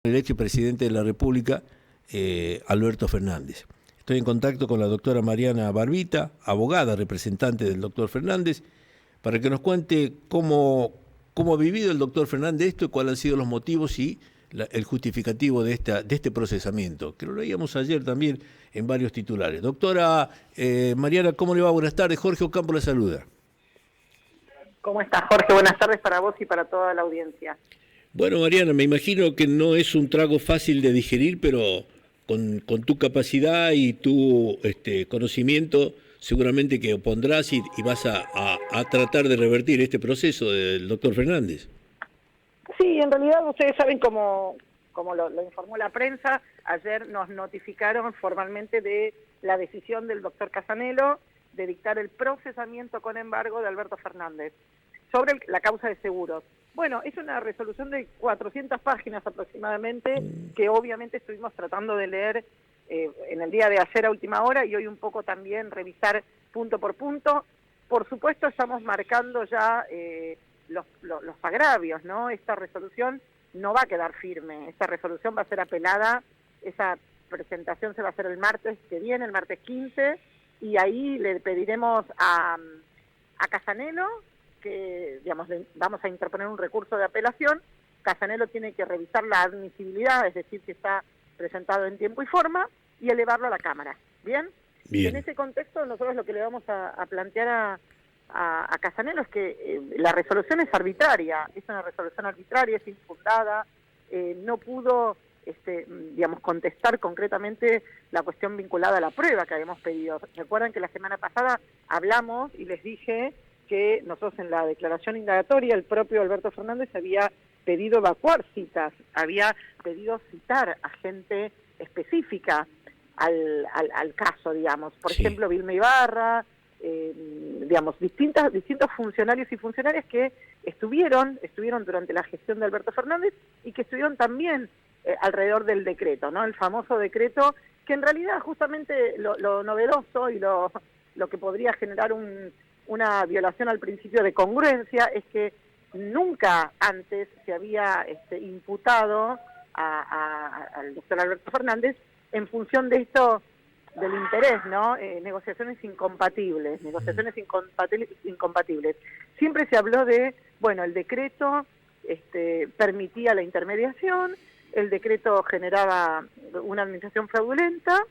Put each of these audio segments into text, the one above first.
El expresidente de la República, Alberto Fernández. Estoy en contacto con la doctora Mariana Barbita, abogada, representante del doctor Fernández, para que nos cuente cómo ha vivido el doctor Fernández esto y cuáles han sido los motivos y el justificativo de este procesamiento, que lo leíamos ayer también en varios titulares. Doctora Mariana, ¿cómo le va? Buenas tardes. Jorge Ocampo la saluda. ¿Cómo estás, Jorge? Buenas tardes para vos y para toda la audiencia. Bueno, Mariana, me imagino que no es un trago fácil de digerir, pero con tu capacidad y tu conocimiento seguramente que opondrás y vas a tratar de revertir este proceso del doctor Fernández. Sí, en realidad ustedes saben como lo informó la prensa, ayer nos notificaron formalmente de la decisión del doctor Casanelo de dictar el procesamiento con embargo de Alberto Fernández sobre la causa de seguros. Bueno, es una resolución de 400 páginas aproximadamente que obviamente estuvimos tratando de leer en el día de ayer a última hora y hoy un poco también revisar punto por punto. Por supuesto estamos marcando ya los agravios, ¿no? Esta resolución no va a quedar firme, esta resolución va a ser apelada, esa presentación se va a hacer el martes que viene, el martes 15, y ahí le pediremos a Casanelo que, digamos, vamos a interponer un recurso de apelación. Casanelo tiene que revisar la admisibilidad, es decir, que está presentado en tiempo y forma, y elevarlo a la Cámara. ¿Bien? Bien. En ese contexto, nosotros lo que le vamos a plantear a Casanelo es que la resolución es arbitraria, es una resolución arbitraria, es infundada, no pudo digamos, contestar concretamente la cuestión vinculada a la prueba que habíamos pedido. Recuerdan que la semana pasada hablamos y les dije que nosotros en la declaración indagatoria el propio Alberto Fernández había pedido evacuar citas, había pedido citar a gente específica al caso, digamos. Por ejemplo, Vilma Ibarra, digamos, distintos funcionarios y funcionarias que estuvieron durante la gestión de Alberto Fernández y que estuvieron también alrededor del decreto, ¿no? El famoso decreto que en realidad justamente lo novedoso y lo que podría generar una violación al principio de congruencia es que nunca antes se había imputado al doctor Alberto Fernández en función de esto del interés, ¿no? Negociaciones incompatibles. Siempre se habló de, bueno, el decreto permitía la intermediación, el decreto generaba una administración fraudulenta,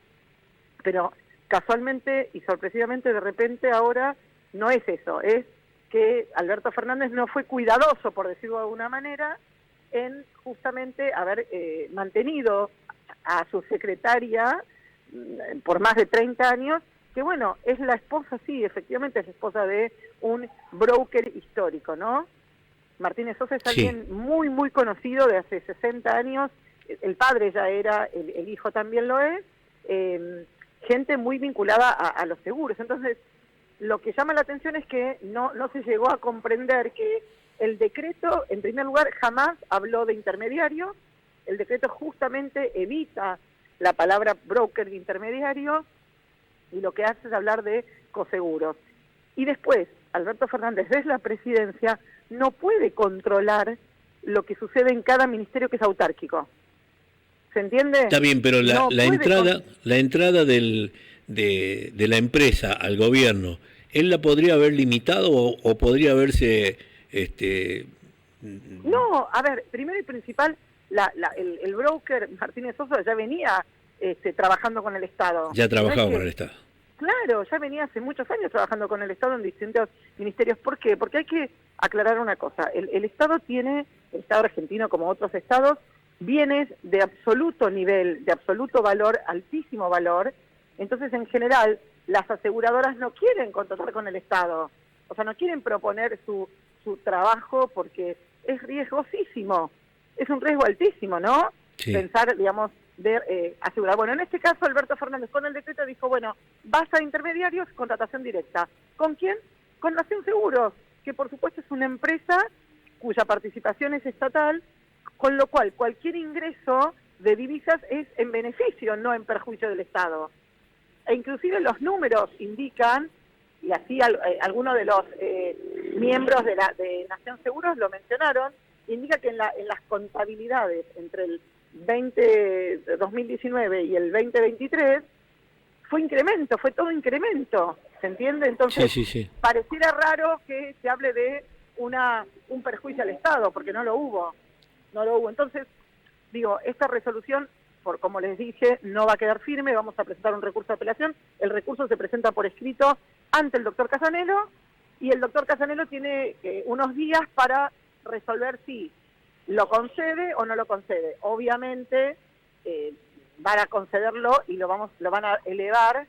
pero casualmente y sorpresivamente de repente ahora no es eso, es que Alberto Fernández no fue cuidadoso, por decirlo de alguna manera, en justamente haber mantenido a su secretaria por más de 30 años, que bueno, es la esposa, sí, efectivamente es la esposa de un broker histórico, ¿no? Martínez Sosa es alguien muy, muy conocido de hace 60 años, el padre ya era, el hijo también lo es, gente muy vinculada a los seguros. Entonces, lo que llama la atención es que no se llegó a comprender que el decreto, en primer lugar, jamás habló de intermediario, el decreto justamente evita la palabra broker de intermediario y lo que hace es hablar de coseguros. Y después, Alberto Fernández, desde la presidencia, no puede controlar lo que sucede en cada ministerio que es autárquico. ¿Se entiende? Está bien, pero la entrada de la empresa al gobierno, ¿él la podría haber limitado o podría haberse... No, a ver, primero y principal, el broker Martínez Sosa ya venía trabajando con el Estado. Ya trabajaba con el Estado. Claro, ya venía hace muchos años trabajando con el Estado en distintos ministerios. ¿Por qué? Porque hay que aclarar una cosa. El Estado tiene, el Estado argentino como otros estados, bienes de absoluto nivel, de absoluto valor, altísimo valor. Entonces, en general, las aseguradoras no quieren contratar con el Estado. O sea, no quieren proponer su trabajo porque es riesgosísimo. Es un riesgo altísimo, ¿no? Sí. Pensar, digamos, de asegurar. Bueno, en este caso Alberto Fernández con el decreto dijo, bueno, basta de intermediarios, contratación directa. ¿Con quién? Con Nación Seguros, que por supuesto es una empresa cuya participación es estatal, con lo cual cualquier ingreso de divisas es en beneficio, no en perjuicio del Estado. E inclusive los números indican, y así algunos de los miembros de Nación Seguros lo mencionaron, indica que en las contabilidades entre 2019 y el 2023, fue incremento, fue todo incremento, ¿se entiende? Entonces, sí. pareciera raro que se hable de un perjuicio al Estado, porque no lo hubo. Entonces, digo, esta resolución, por como les dije, no va a quedar firme, vamos a presentar un recurso de apelación, el recurso se presenta por escrito ante el doctor Casanelo, y el doctor Casanelo tiene unos días para resolver si lo concede o no lo concede. Obviamente van a concederlo y lo van a elevar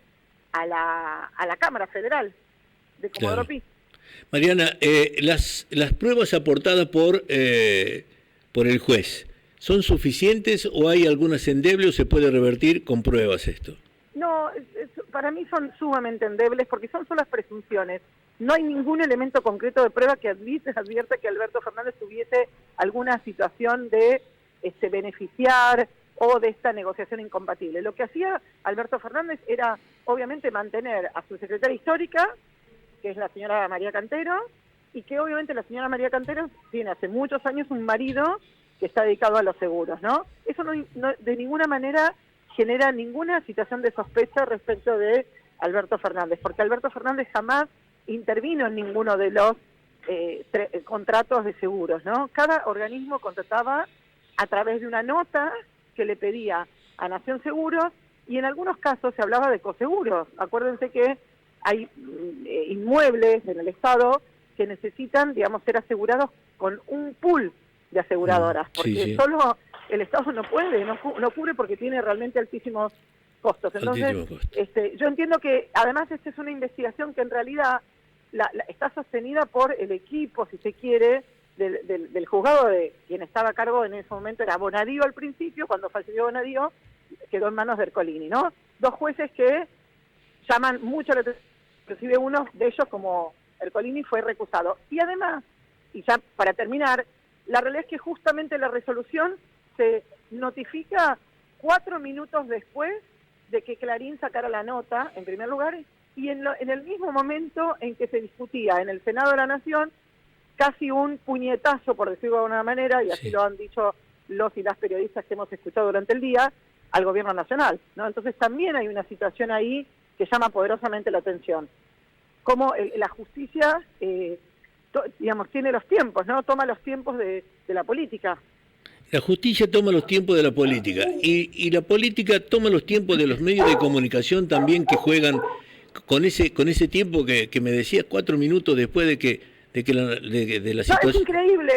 a la Cámara Federal de Comodoro Pi. Mariana, las pruebas aportadas por el juez, ¿son suficientes o hay algunas endebles o se puede revertir con pruebas esto? No, para mí son sumamente endebles porque son solo las presunciones. No hay ningún elemento concreto de prueba que advierta que Alberto Fernández tuviese alguna situación de beneficiar o de esta negociación incompatible. Lo que hacía Alberto Fernández era, obviamente, mantener a su secretaria histórica, que es la señora María Cantero, y que obviamente la señora María Cantero tiene hace muchos años un marido que está dedicado a los seguros, ¿no? Eso no de ninguna manera genera ninguna situación de sospecha respecto de Alberto Fernández, porque Alberto Fernández jamás intervino en ninguno de los contratos de seguros, ¿no? Cada organismo contrataba a través de una nota que le pedía a Nación Seguros, y en algunos casos se hablaba de coseguros. Acuérdense que hay inmuebles en el Estado que necesitan, digamos, ser asegurados con un pool de aseguradoras, porque solo el Estado no puede, no cubre porque tiene realmente altísimos costos. Entonces, yo entiendo que además esta es una investigación que en realidad está sostenida por el equipo, si se quiere, del juzgado de quien estaba a cargo en ese momento, era Bonadío al principio. Cuando falleció Bonadío quedó en manos de Ercolini, ¿no? Dos jueces que llaman mucho la atención, inclusive uno de ellos, como Ercolini, fue recusado. Y además, y ya para terminar, la realidad es que justamente la resolución se notifica 4 minutos después de que Clarín sacara la nota, en primer lugar, y en el mismo momento en que se discutía en el Senado de la Nación casi un puñetazo, por decirlo de alguna manera, y así lo han dicho los y las periodistas que hemos escuchado durante el día, al gobierno nacional, ¿no? Entonces también hay una situación ahí que llama poderosamente la atención. Cómo la justicia, digamos, tiene los tiempos, ¿no? Toma los tiempos de la política. La justicia toma los tiempos de la política y la política toma los tiempos de los medios de comunicación también, que juegan con ese tiempo que me decías 4 minutos después de la situación. Es increíble.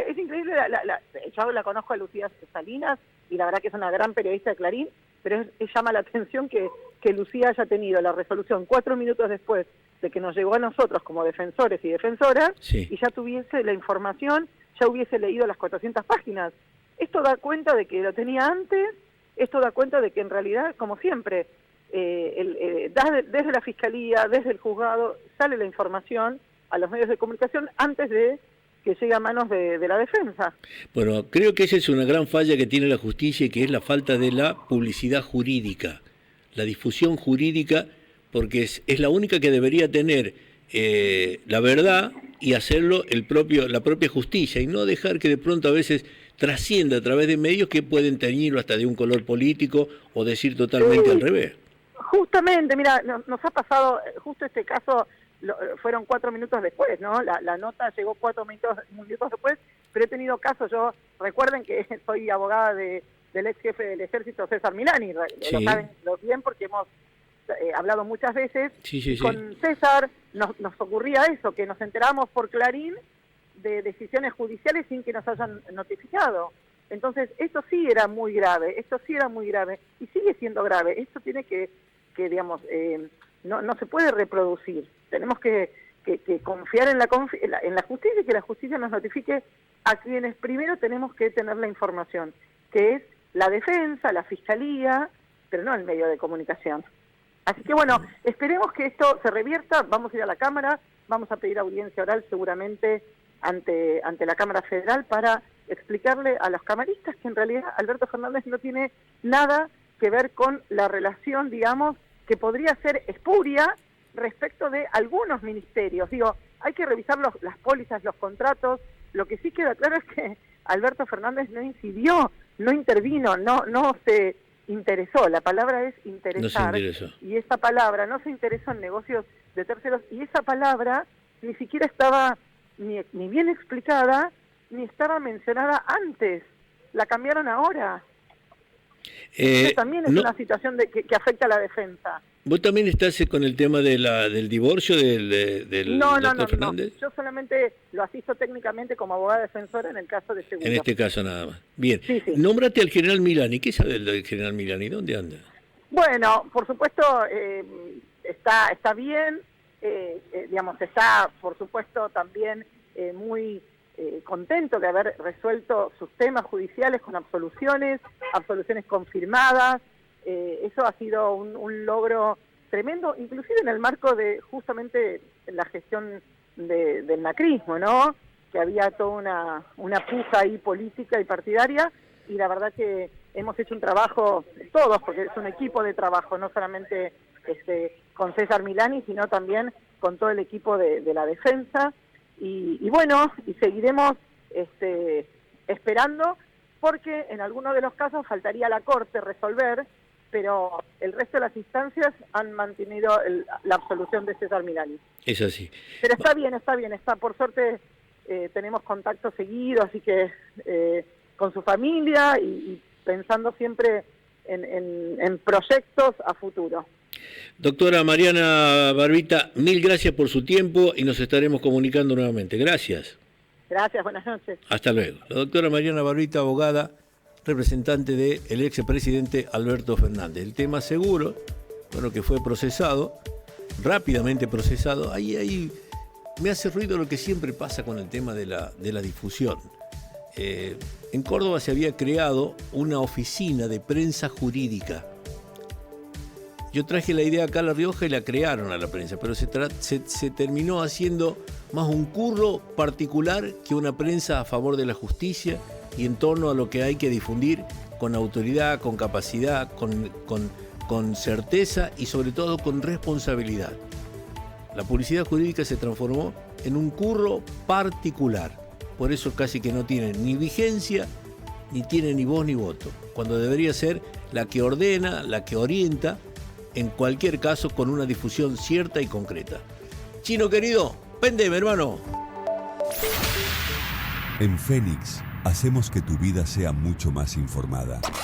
Yo la conozco a Lucía Salinas y la verdad que es una gran periodista de Clarín, pero llama la atención que Lucía haya tenido la resolución 4 minutos después de que nos llegó a nosotros como defensores y defensoras, y ya tuviese la información, ya hubiese leído las 400 páginas. Esto da cuenta de que lo tenía antes, esto da cuenta de que en realidad, como siempre, desde la Fiscalía, desde el juzgado, sale la información a los medios de comunicación antes de que llegue a manos de la defensa. Bueno, creo que esa es una gran falla que tiene la justicia, y que es la falta de la publicidad jurídica, la difusión jurídica, porque es la única que debería tener la verdad y hacerlo la propia justicia, y no dejar que de pronto a veces trascienda a través de medios que pueden teñirlo hasta de un color político o decir totalmente al revés. Justamente, mira, nos ha pasado justo este caso. Fueron 4 minutos después, ¿no? La nota llegó 4 minutos después, pero he tenido casos. Yo, recuerden que soy abogada del ex jefe del Ejército, César Milani, lo saben bien porque hemos hablado muchas veces. Con César nos ocurría eso, que nos enteramos por Clarín de decisiones judiciales sin que nos hayan notificado. Entonces, esto sí era muy grave, y sigue siendo grave. Esto tiene que digamos, no se puede reproducir. Tenemos que confiar en la justicia, y que la justicia nos notifique a quienes primero tenemos que tener la información, que es la defensa, la fiscalía, pero no el medio de comunicación. Así que bueno, esperemos que esto se revierta. Vamos a ir a la Cámara, vamos a pedir audiencia oral seguramente ante la Cámara Federal para explicarle a los camaristas que en realidad Alberto Fernández no tiene nada que ver con la relación, digamos, que podría ser espuria respecto de algunos ministerios. Digo, hay que revisar las pólizas, los contratos. Lo que sí queda claro es que Alberto Fernández no incidió no intervino, no se interesó, la palabra es interesar, no se interesó. Y esa palabra no se interesó en negocios de terceros, y esa palabra ni siquiera estaba ni bien explicada, ni estaba mencionada antes, la cambiaron ahora. Eso también es una situación que afecta a la defensa. ¿Vos también estás con el tema del divorcio del doctor Fernández? No, yo solamente lo asisto técnicamente como abogada defensora en el caso de seguridad. En este caso nada más. Bien, sí. Nómbrate al general Milani. ¿Qué sabe del general Milani? ¿Dónde anda? Bueno, por supuesto, está bien, digamos, está por supuesto también muy contento de haber resuelto sus temas judiciales con absoluciones confirmadas. Eso ha sido un logro tremendo, inclusive en el marco de justamente la gestión del macrismo, ¿no? Que había toda una puja ahí política y partidaria, y la verdad que hemos hecho un trabajo, todos, porque es un equipo de trabajo, no solamente con César Milani, sino también con todo el equipo de la defensa, y bueno, y seguiremos esperando, porque en algunos de los casos faltaría a la Corte resolver, pero el resto de las instancias han mantenido la absolución de César Milani. Es así. Pero está bien, por suerte tenemos contacto seguido, así que con su familia y pensando siempre en proyectos a futuro. Doctora Mariana Barbita, mil gracias por su tiempo y nos estaremos comunicando nuevamente. Gracias. Gracias, buenas noches. Hasta luego. La doctora Mariana Barbita, abogada, representante del expresidente Alberto Fernández. El tema seguro, bueno, que fue procesado, rápidamente procesado. Ahí me hace ruido lo que siempre pasa con el tema de la difusión. En Córdoba se había creado una oficina de prensa jurídica. Yo traje la idea acá a La Rioja y la crearon a la prensa, pero se terminó haciendo más un curro particular que una prensa a favor de la justicia y en torno a lo que hay que difundir con autoridad, con capacidad, con certeza y sobre todo con responsabilidad. La publicidad jurídica se transformó en un curro particular, por eso casi que no tiene ni vigencia, ni tiene ni voz ni voto, cuando debería ser la que ordena, la que orienta, en cualquier caso con una difusión cierta y concreta. Chino querido, péndeme, hermano. En Fénix hacemos que tu vida sea mucho más informada.